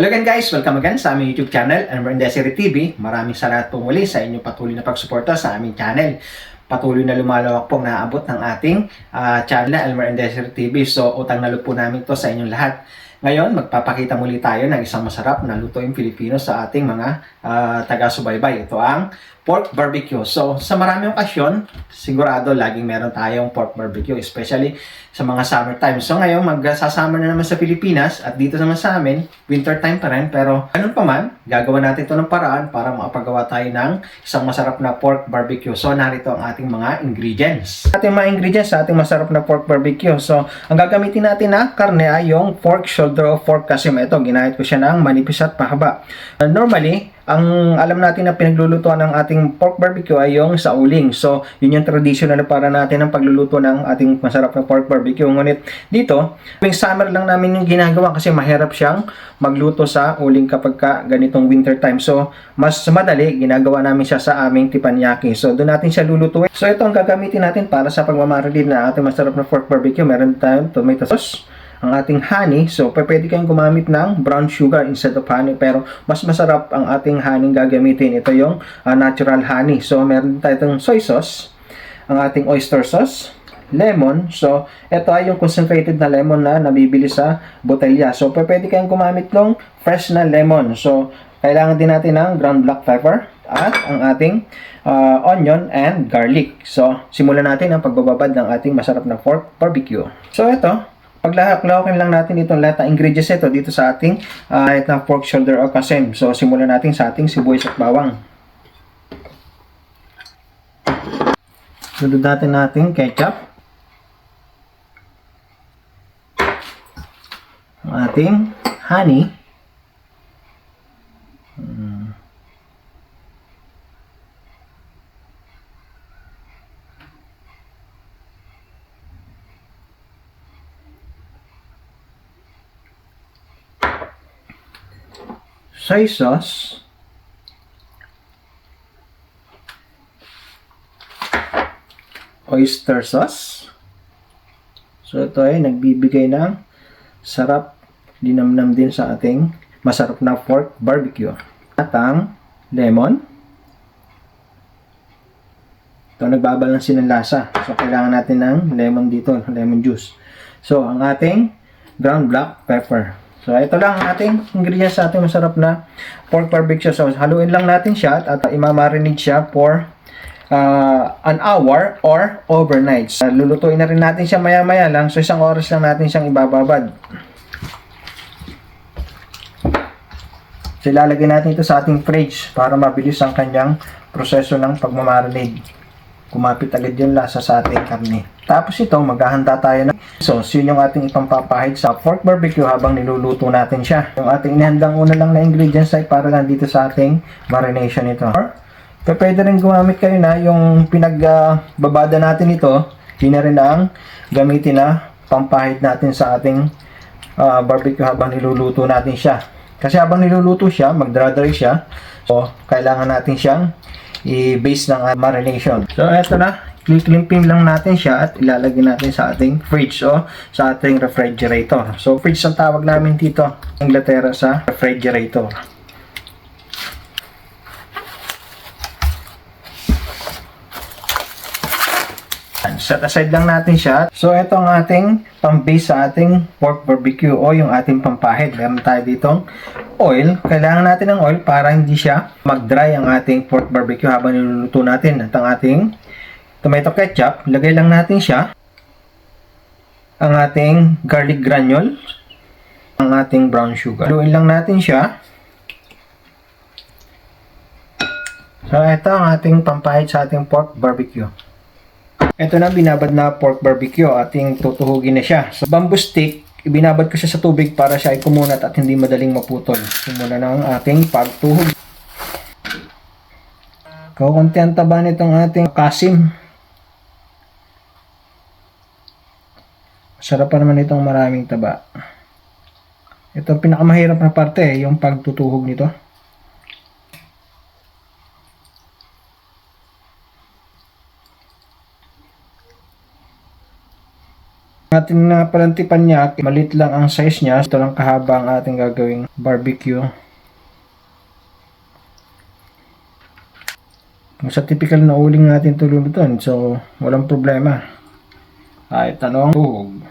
Hello again guys! Welcome again sa aming YouTube channel, Elmer Desiree TV. Maraming salamat po muli sa inyong patuloy na pagsuporta sa aming channel. Patuloy na lumalawak pong naabot ng ating channel na Elmer Desiree TV. So, utang na loob po namin to sa inyong lahat. Ngayon, magpapakita muli tayo ng isang masarap na lutuing Filipino sa ating mga taga-subaybay. Ito ang pork barbecue. So, sa maraming okasyon, sigurado laging meron tayong pork barbecue, especially sa mga summertime. So, ngayon, magsasummer na naman sa Pilipinas at dito naman sa amin, winter time pa rin. Pero, ganun pa man, gagawa natin ito ng paraan para makapagawa tayo ng isang masarap na pork barbecue. So, narito ang ating mga ingredients. Ating mga ingredients sa ating masarap na pork barbecue. So, ang gagamitin natin na karne ay yung pork shoulder of pork kasi ito, ginahit ko siya ng manipis at pahaba. Normally, ang alam natin na pinaglulutuan ng ating pork barbecue ay yung sa uling. So, yun yung traditional para natin ang pagluluto ng ating masarap na pork barbecue. Ngunit dito, tuwing summer lang namin yung ginagawa kasi mahirap siyang magluto sa uling kapag ganitong winter time. So, mas madali, ginagawa namin siya sa aming teppanyaki. So, doon natin siya lulutuin. So, ito ang gagamitin natin para sa pagmamarinate na ating masarap na pork barbecue. Meron tayong tomato sauce, ang ating honey. So, pwede kayong gumamit ng brown sugar instead of honey. Pero, mas masarap ang ating honey gagamitin. Ito yung natural honey. So, meron tayong soy sauce, ang ating oyster sauce, lemon. So, ito ay yung concentrated na lemon na nabibili sa botelya. So, pwede kayong gumamit ng fresh na lemon. So, kailangan din natin ng ground black pepper at ang ating onion and garlic. So, simulan natin ang pagbababad ng ating masarap na pork barbecue. So, ito, paglahak-lahakin lang natin itong lahat ng ingredients ito dito sa ating itong pork shoulder or kasem. So, simulan natin sa ating sibuyas at bawang. Sunod natin natin ketchup. Ang ating honey. Soy sauce, oyster sauce. So ito ay nagbibigay ng sarap, dinamnam din sa ating masarap na pork barbecue. At ang lemon. Ito nagbabalansin ng lasa. So kailangan natin ng lemon dito, lemon juice. So ang ating ground black pepper. So, ito lang ang ating ingredients sa ating masarap na pork barbecue. So, haluin lang natin siya at imamarinate siya for an hour or overnight. So, lulutuin na rin natin siya maya-maya lang. So, 1 oras lang natin siyang ibababad. So, ilalagay natin ito sa ating fridge para mabilis ang kanyang proseso ng pagmamarinate. Kumapit agad yung lasa sa ating karne. Tapos ito, maghahanda tayo ng sauce. Yun yung ating ipampapahid sa pork barbecue habang niluluto natin siya. Yung ating inihandang una lang na ingredients ay para lang dito sa ating marination ito. Or, pwede rin gumamit kayo na yung pinagbabada natin ito, yun na rin ang gamitin na pampahid natin sa ating barbecue habang niluluto natin siya. Kasi habang niluluto siya, magdra-dry siya. So, kailangan natin siyang i-base ng marination. So, eto na. Klimpim lang natin siya at ilalagay natin sa ating fridge o sa ating refrigerator. So, fridge ang tawag namin dito. Inglaterra sa refrigerator. Set aside lang natin siya. So, ito ang ating pang-base sa ating pork barbecue o yung ating pampahid. Meron tayo ditong oil. Kailangan natin ng oil para hindi siya mag-dry ang ating pork barbecue habang niluluto natin. At ang ating tomato ketchup, lagay lang natin siya. Ang ating garlic granule. Ang ating brown sugar. Haluin lang natin siya. So, ito ang ating pampahid sa ating pork barbecue. Ito na, binabad na pork barbecue. Ating tutuhugin na siya. So, bamboo stick, ibinabad ko siya sa tubig para siya ay kumunat at hindi madaling maputol. Simula na ang ating pagtuhog. Kakunti ang taba nitong ating kasim. Sarap pa naman itong maraming taba. Ito ang pinakamahirap na parte, yung pagtutuhog nito. Ating na palang teppanyaki, malit lang ang size niya. Ito lang kahaba ang ating gagawing barbecue. Sa typical na uling natin tululutin, so walang problema. Kahit anong tuhog.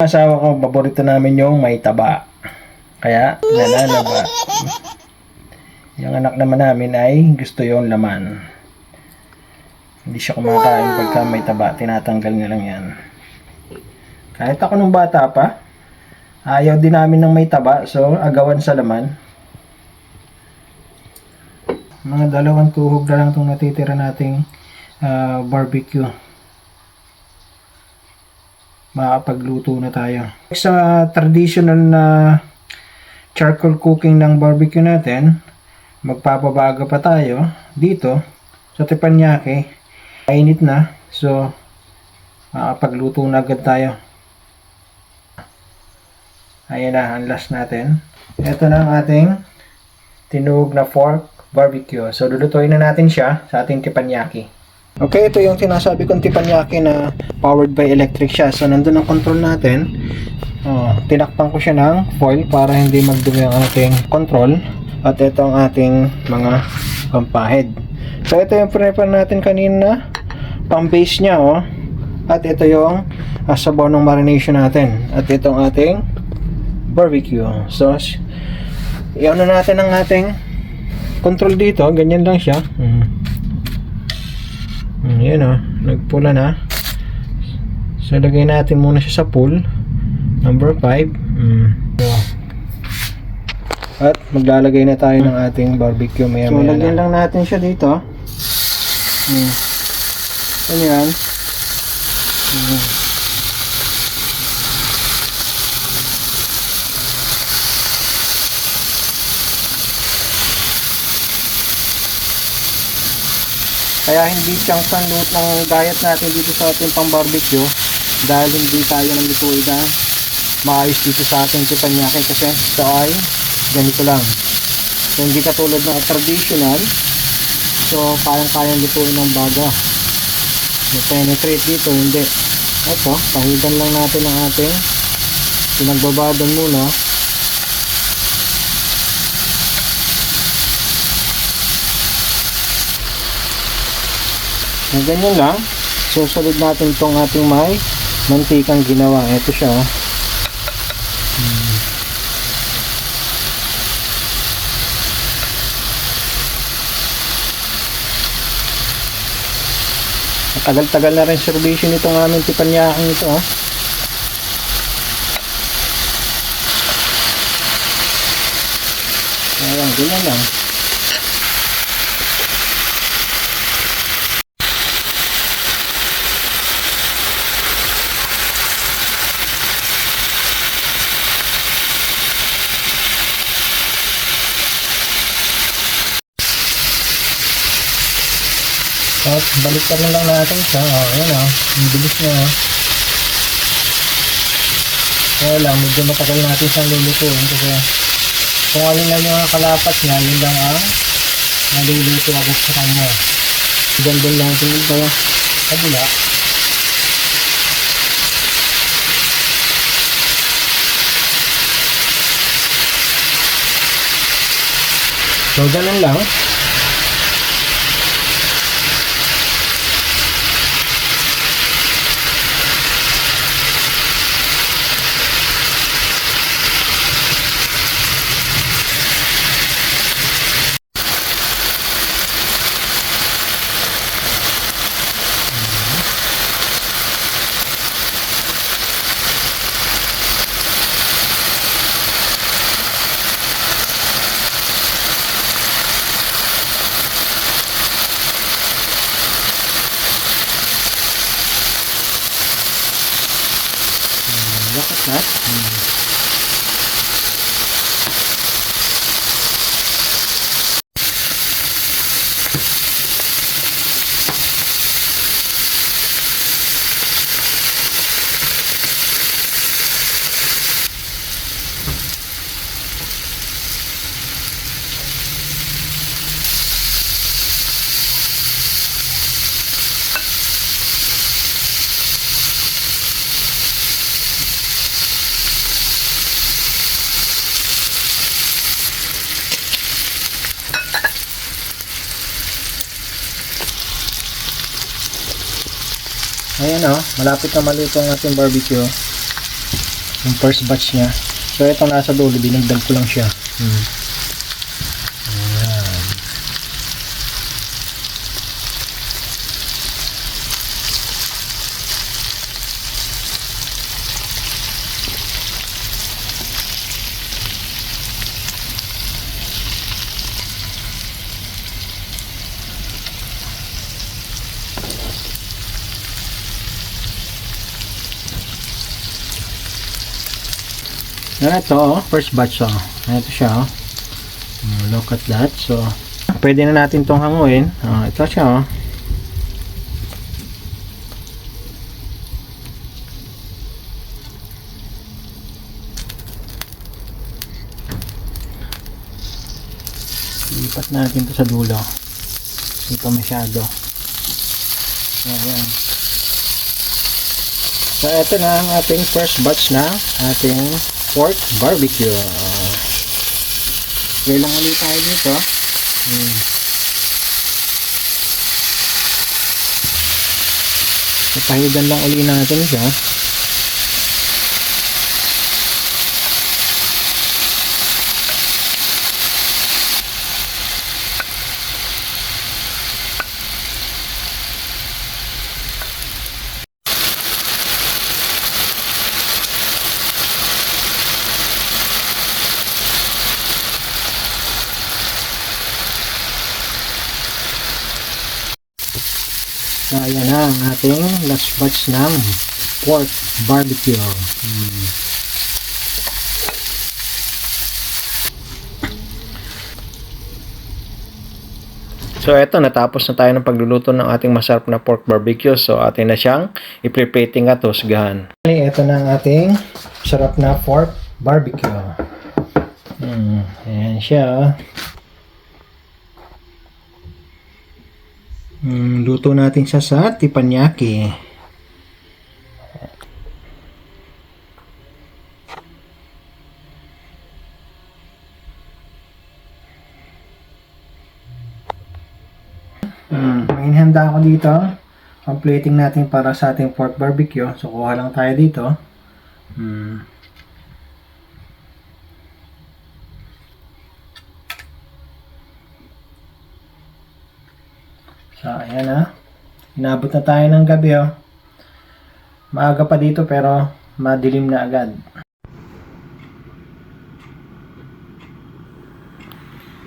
Asawa ko, paborito namin yung may taba. Kaya, nalalaba. Yung anak naman namin ay gusto yung laman. Hindi siya kumakain pagka may taba. Tinatanggal niya lang yan. Kahit ako nung bata pa, ayaw din namin ng may taba. So, agawan sa laman. Mga 2 tuhog na lang itong natitira nating barbecue. Makapagluto na tayo. Sa traditional na charcoal cooking ng barbecue natin, magpapabaga pa tayo dito sa teppanyaki. Mainit na, so makapagluto na agad tayo. Ayan na ang last natin. Ito na ang ating tinuog na pork barbecue. So lulutuin na natin siya sa ating teppanyaki. Okay, ito yung sinasabi kong teppanyaki na powered by electric siya. So, nandun ang control natin. Tinakpan ko siya ng foil para hindi magdumi ang ating control. At ito ang ating mga pampahid. So, ito yung prepare natin kanina. Pang-base niya, oh. At ito yung sabaw ng marination natin. At ito ang ating barbecue. So, i-on na natin ang ating control dito. Ganyan lang siya. Yan o, nagpula na. So, lagay natin muna siya sa pool. Number 5. At maglalagay na tayo ng ating barbecue maya maya. So, lagyan lang natin siya dito. Ano yan? Kaya hindi siyang sanlut ng diet natin dito sa ating pang barbecue dahil hindi tayo ng lutuin na maayos dito sa ating teppanyaki kasi ito ay ganito lang. So, hindi katulad ng traditional, so kayang-kayang lutuin ng baga. Penetrate dito, hindi. Ito, pahidan lang natin ang ating pinagbabadan muna. Na ganyan lang, susunod natin itong ating may mantikang ginawa. Ito siya, oh. Tagal-tagal na rin servisyo nitong aming teppanyaki ito, oh. Ayan, ganyan lang. At balikan na lang natin siya. Ayan o. Ang bilis niya. Kaya lang, medyo matagal natin siyang lulutuin kasi kung alin lang yung kalapat niya, yun lang ang naluluto agad sa kanya. Gandun lang natin ito kabila. So, ganun lang. Look at that. Ayan o, malapit na maluto ang ating barbecue. Yung first batch niya. So itong nasa dulo, dinagdag ko lang siya. Ayan. Ito, first batch. Ito siya. Look at that. So, pwede na natin itong hanguin. Ito siya. Lipat natin ito sa dulo. Ito masyado. Ayan. So, ito na ang ating first batch na ating pork barbecue. Okay lang ulit tayo dito. Papahigan lang ulit natin siya. So, ayan na ang ating last batch ng pork barbecue. So, eto, natapos na tayo ng pagluluto ng ating masarap na pork barbecue. So, atin na siyang i-prepating at husgahan. Ito na ang ating sarap na pork barbecue. Ayan siya. Luto natin siya sa teppanyaki. May inihanda ako dito. Ang plating natin para sa ating pork barbecue. So, kuha lang tayo dito. So, ayan na. Inabot na tayo ng gabi. Maaga pa dito pero madilim na agad.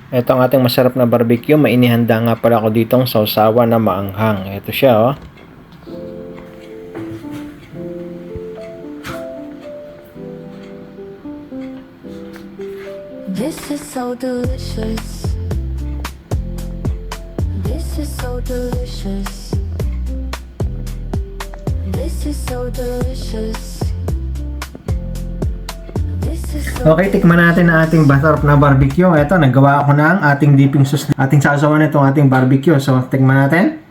Ito ang ating masarap na barbecue. May inihanda nga pala ako ditong sausawa na maanghang. Ito siya. This is so delicious. This is so delicious. This is so delicious. This is so Okay, tikman natin ang ating masarap na barbecue. Ito, naggawa ako ng ating dipping sauce, ating sasawan nitong ating barbecue. So, tikman natin.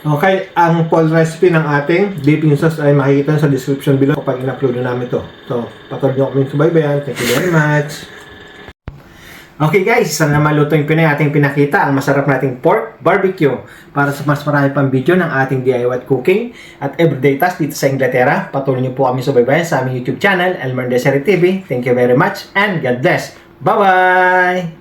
Okay, ang full recipe ng ating dipping sauce ay makikita sa description below kapag in-upload na namin to. So, patuloy nyo kami subaybayan. Thank you very much. Okay guys, sana maluto yung Pinoy ating pinakita ang masarap nating pork barbecue. Para sa mas marami pang video ng ating DIY cooking at everyday task dito sa Inglaterra, patuloy nyo po kami subaybayan sa aming YouTube channel, Elmer Desiree TV. Thank you very much and God bless. Bye-bye!